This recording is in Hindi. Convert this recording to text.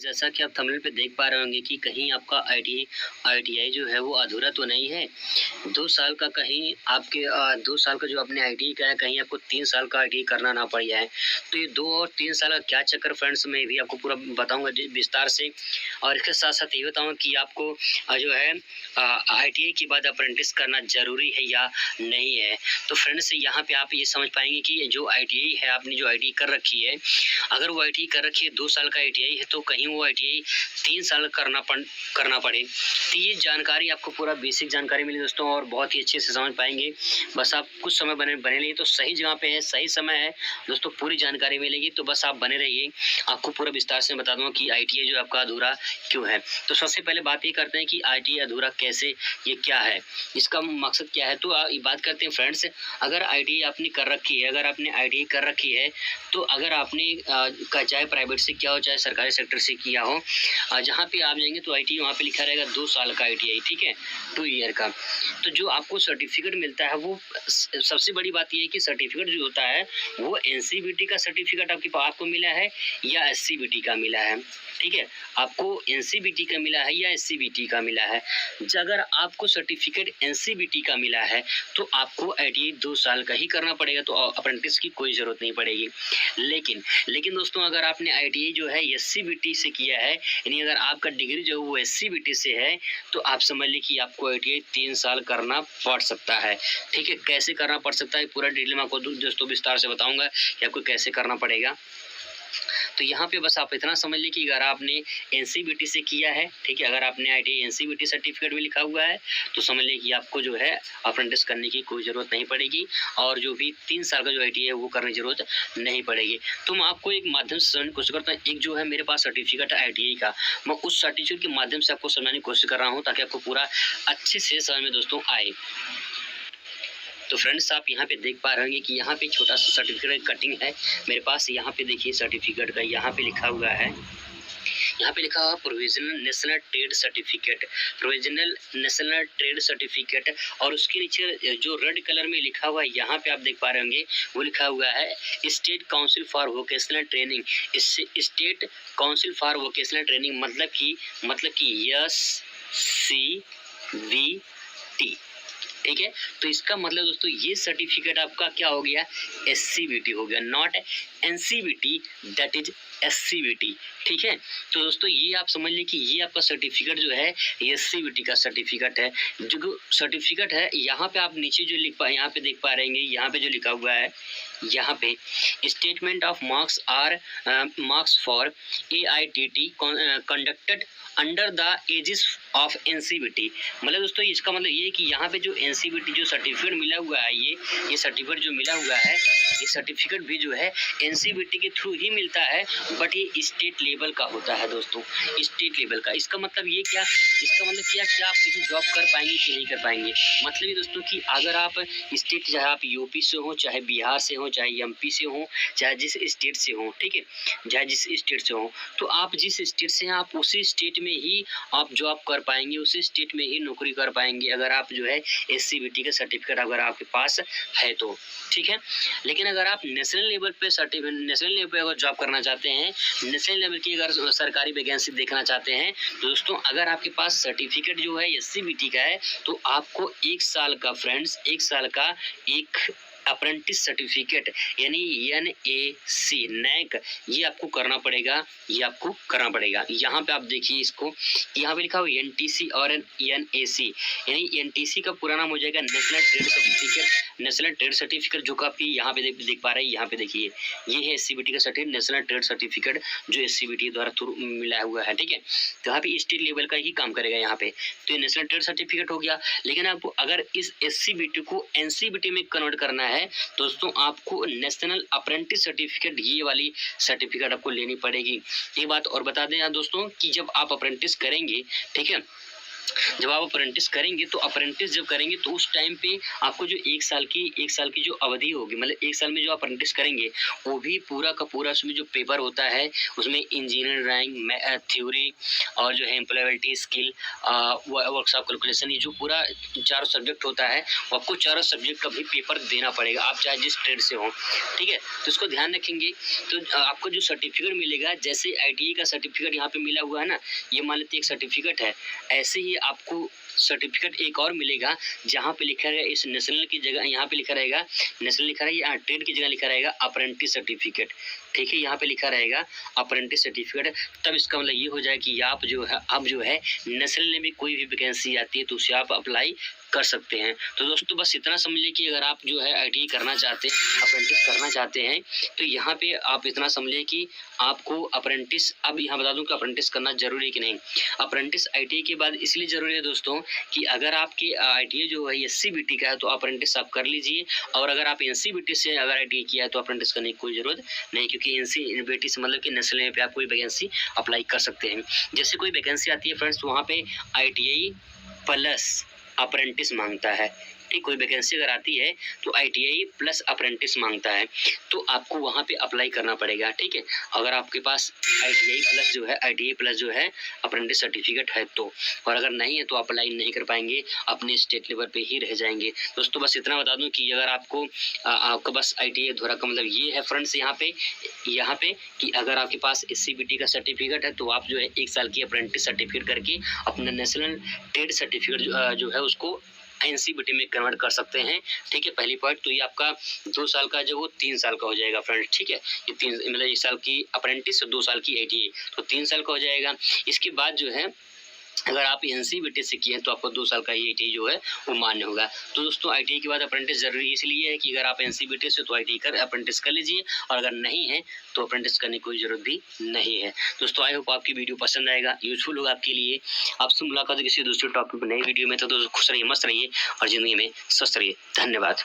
जैसा कि आप थंबनेल पे देख पा रहे होंगे कि कहीं आपका आईटीआई जो है वो अधूरा तो नहीं है। 2 साल का कहीं आपके 2 साल का जो आपने आईटीआई का है, कहीं आपको 3 साल का आईटीआई करना ना पड़ जाए। तो ये 2 और 3 साल का क्या चक्कर फ्रेंड्स, मैं भी आपको पूरा बताऊँगा विस्तार से। और इसके साथ-साथ ये बताऊँगा कि आपको जो है आईटीआई के बाद अप्रेंटिस करना ज़रूरी है या नहीं है। तो फ्रेंड्स, यहाँ पे आप ये समझ पाएँगे कि जो आईटीआई है, आपने जो आईटीआई कर रखी है, अगर वो आईटीआई कर रखी है 2 साल का आईटीआई है, तो कहीं वो आईटीआई 3 साल करना पड़े। तो ये जानकारी आपको पूरा बेसिक जानकारी मिली दोस्तों, और बहुत ही अच्छे से समझ पाएँगे। बस आप कुछ समय बने बने रहिए, तो सही जगह पे है, सही समय है दोस्तों, पूरी जानकारी मिलेगी। तो बस आप बने रहिए, आपको पूरा विस्तार से बता दूँगा कि आईटीआई जो आपका अधूरा क्यों है। तो सबसे पहले बात ये करते हैं कि आईटीआई अधूरा कैसे, ये क्या है, इसका मकसद क्या है। तो ये बात करते हैं फ्रेंड्स, अगर आईटीआई आपने कर रखी है, अगर आपने आईटीआई कर रखी है, तो अगर आपने चाहे प्राइवेट से किया हो, चाहे सरकारी सेक्टर से किया हो, जहाँ पे आप जाएँगे तो आईटीआई वहाँ पे लिखा रहेगा 2 साल का आईटीआई, ठीक है, 2 ईयर का। तो जो आपको सर्टिफ़िकेट मिलता है, वो सबसे बड़ी बात ये है कि सर्टिफ़िकेट जो होता है वो एनसीवीटी का सर्टिफ़िकेट आपको मिला है या एससीवीटी का मिला है, ठीक है? आपको एनसीवीटी का मिला है या एससीवीटी का मिला है। अगर आपको सर्टिफ़िकेट एनसीवीटी का मिला है, तो आपको आईटीआई 2 साल का ही करना पड़ेगा, तो अप्रेंटिस की कोई ज़रूरत नहीं पड़ेगी। लेकिन दोस्तों, अगर आपने आईटीआई जो है एससीबीटी से किया है, यानी अगर आपका डिग्री जो है वो एससीबीटी से है, तो आप समझ लीजिए कि आपको आईटीआई 3 साल करना पड़ सकता है, ठीक है। कैसे करना पड़ सकता है, पूरा डिटेल में आपको दोस्तों विस्तार से बताऊंगा कि आपको कैसे करना पड़ेगा। तो यहाँ पे बस आप इतना समझ लीजिए कि अगर आपने एनसीबीटी से किया है, ठीक है, अगर आपने आईटीआई एनसीबीटी सर्टिफिकेट में लिखा हुआ है, तो समझ लीजिए कि आपको जो है अप्रेंटिस करने की कोई ज़रूरत नहीं पड़ेगी, और जो भी 3 साल का जो आईटीआई है वो करने की ज़रूरत नहीं पड़ेगी। तो मैं आपको एक माध्यम से समझाने की कोशिश करता हूँ। एक जो है मेरे पास सर्टिफिकेट है आईटीआई का, मैं उस सर्टिफिकेट के माध्यम से आपको समझाने की कोशिश कर रहा हूँ, ताकि आपको पूरा अच्छे से समझ में दोस्तों आए। तो फ्रेंड्स, आप यहाँ पे देख पा रहे होंगे कि यहाँ पे छोटा सा सर्टिफिकेट कटिंग है मेरे पास। यहाँ पे देखिए सर्टिफिकेट का यहाँ पे लिखा हुआ है, यहाँ पे लिखा हुआ provisional national trade certificate, provisional national trade certificate. और उसके नीचे जो रेड कलर में लिखा हुआ है, यहाँ पे आप देख पा रहे होंगे, वो लिखा हुआ है state council for vocational training. इससे state council for vocational training मतलब कि SCVT, ठीक है। तो इसका मतलब दोस्तों, ये सर्टिफिकेट आपका क्या हो गया, एससीबीटी हो गया, not NCBT, that is SCVT, ठीक है। तो दोस्तों, ये आप समझ लें कि ये आपका सर्टिफिकेट जो है एससीबीटी का सर्टिफिकेट है। जो सर्टिफिकेट है, यहाँ पे आप नीचे जो यहाँ पे देख पा रहे हैं, यहाँ पे जो लिखा हुआ है, यहाँ पे statement of marks for AITT conducted under the aegis of NCVT. मतलब दोस्तों, इसका मतलब ये है कि यहाँ पे जो एनसीबीटी जो सर्टिफिकेट मिला हुआ है, ये सर्टिफिकेट जो मिला हुआ है, ये सर्टिफिकेट भी जो है एनसीबीटी के थ्रू ही मिलता है, बट ये स्टेट लेवल का होता है दोस्तों, स्टेट लेवल का। इसका मतलब ये क्या, इसका मतलब क्या आप कहीं जॉब कर पाएंगे कि नहीं कर पाएंगे। मतलब ये दोस्तों कि अगर आप स्टेट, चाहे आप यूपी से हो, चाहे बिहार से हो, चाहे एमपी से हो, चाहे जिस स्टेट से हो, ठीक है, चाहे जिस स्टेट से हो, तो आप जिस स्टेट से हैं, आप उसी स्टेट में ही आप जॉब कर पाएंगे, उसी स्टेट में ही नौकरी कर पाएंगे, अगर आप जो है एससीबीटी का सर्टिफिकेट अगर आपके पास है तो, ठीक है। लेकिन अगर आप नेशनल लेवल पे अगर जॉब करना चाहते हैं, नेशनल लेवल की अगर सरकारी वैकेंसी देखना चाहते हैं, तो दोस्तों अगर आपके पास सर्टिफिकेट जो है एससीबीटी का है, तो आपको 1 साल का फ्रेंड्स, 1 साल का एक अप्रेंटिस सर्टिफिकेट यानी NAC नैक, ये आपको करना पड़ेगा, ये आपको करना पड़ेगा। यहाँ पे आप देखिए इसको, यहाँ पे लिखा हुआ NTC और NAC, यानी NTC का पूरा नाम हो जाएगा national trade certificate. National trade certificate जो आप यहाँ पे देख पा रहे हैं, यहाँ पे देखिए, ये है एससीबीटी का सर्टिफिकेट, नेशनल ट्रेड सर्टिफिकेट, जो एससीबीटी द्वारा थ्रू मिला हुआ है, ठीक है। तो यहाँ पे स्टेट लेवल का ही काम करेगा यहाँ पे। तो ये नेशनल ट्रेड सर्टिफिकेट हो गया। लेकिन आपको अगर इस एससीबीटी को एनसीबीटी में कन्वर्ट करना है, दोस्तों आपको नेशनल अप्रेंटिस सर्टिफिकेट, ये वाली सर्टिफिकेट आपको लेनी पड़ेगी। एक बात और बता दें यहाँ दोस्तों, कि जब आप अप्रेंटिस करेंगे, ठीक है, जब आप अप्रेंटिस करेंगे तो अप्रेंटिस जब करेंगे तो उस टाइम पे आपको जो 1 साल की जो अवधि होगी, मतलब 1 साल में जो अप्रेंटिस करेंगे, वो भी पूरा का पूरा उसमें जो पेपर होता है, उसमें इंजीनियर ड्राइंग, थ्योरी और जो है एम्प्लॉयबिलिटी स्किल, वर्कशॉप कैलकुलेशन, ये जो पूरा चारों सब्जेक्ट होता है, वो आपको चारों सब्जेक्ट का भी पेपर देना पड़ेगा, आप चाहे जिस ट्रेड से हो, ठीक है? तो इसको ध्यान रखेंगे। तो आपको जो सर्टिफिकेट मिलेगा, जैसे आईटीआई का सर्टिफिकेट यहाँ पे मिला हुआ है ना, ये मान लेते एक सर्टिफिकेट है, ऐसे ही आपको सर्टिफिकेट एक और मिलेगा, जहाँ पे लिखा रहेगा, इस नेशनल की जगह यहाँ पे लिखा रहेगा, नेशनल लिखा रहेगा, ट्रेड की जगह लिखा रहेगा अप्रेंटिस सर्टिफिकेट, ठीक है? यहाँ पे लिखा रहेगा अप्रेंटिस सर्टिफिकेट। तब इसका मतलब ये हो जाए कि आप जो है नेशनल में कोई भी वैकेंसी आती है तो उसे आप अप्लाई कर सकते हैं। तो दोस्तों बस इतना समझ लीजिए कि अगर आप जो है आईटीआई करना चाहते हैं, अप्रेंटिस करना चाहते हैं, तो यहाँ पे आप इतना समझिए कि आपको अप्रेंटिस, अब यहाँ बता दूँ कि अप्रेंटिस करना ज़रूरी है कि नहीं। अप्रेंटिस आईटीआई के बाद इसलिए ज़रूरी है दोस्तों कि अगर आपके आईटीआई जो है एससीबीटी का है तो अप्रेंटिस आप कर लीजिए, और अगर आप एनसीबीटी से अगर आईटीआई किया है तो अप्रेंटिस करने की कोई ज़रूरत नहीं, क्योंकि एनसीबीटी से मतलब कि नेशनल लेवल पे आप कोई वैकेंसी अप्लाई कर सकते हैं। जैसे कोई वैकेंसी आती है फ्रेंड्स, तो वहाँ पे आईटीआई प्लस अप्रेंटिस मांगता है, ठीक? कोई वैकेंसी अगर आती है तो आईटीआई प्लस अप्रेंटिस मांगता है, तो आपको वहाँ पे अप्लाई करना पड़ेगा, ठीक है? अगर आपके पास आईटीआई प्लस जो है अप्रेंटिस सर्टिफिकेट है तो, और अगर नहीं है तो अप्लाई नहीं कर पाएंगे, अपने स्टेट लेवल पे ही रह जाएंगे। दोस्तों बस इतना बता दूं कि अगर आपका बस आईटीआई अधूरा का मतलब ये है फ्रेंड्स, यहाँ पे कि अगर आपके पास एससीबीटी का सर्टिफिकेट है तो आप जो है 1 साल की अप्रेंटिस सर्टिफिकेट करके अपना नेशनल ट्रेड सर्टिफिकेट जो है उसको एनसीबीटी में कन्वर्ट कर सकते हैं, ठीक है? पहली पॉइंट तो ये आपका 2 साल का जो वो 3 साल का हो जाएगा फ्रेंड्स, ठीक है? ये 3 मतलब 1 साल की अप्रेंटिस और 2 साल की आईटीआई, तो 3 साल का हो जाएगा। इसके बाद जो है अगर आप एनसीबीटी से किए हैं तो आपको 2 साल का आईटीआई जो है वो मान्य होगा। तो दोस्तों आईटीआई के बाद अप्रेंटिस ज़रूरी इसलिए है कि अगर आप एनसीबीटी से तो आईटीआई कर अप्रेंटिस कर लीजिए, और अगर नहीं है तो अप्रेंटिस करने की कोई ज़रूरत भी नहीं है। दोस्तों आई होप आपकी वीडियो पसंद आएगा, यूज़फुल होगा आपके लिए। आपसे मुलाकात है किसी दूसरे टॉपिक पर नई वीडियो में, तो दोस्तों खुश रहिए, मस्त रहिए और ज़िंदगी में स्वस्थ रहिए। धन्यवाद।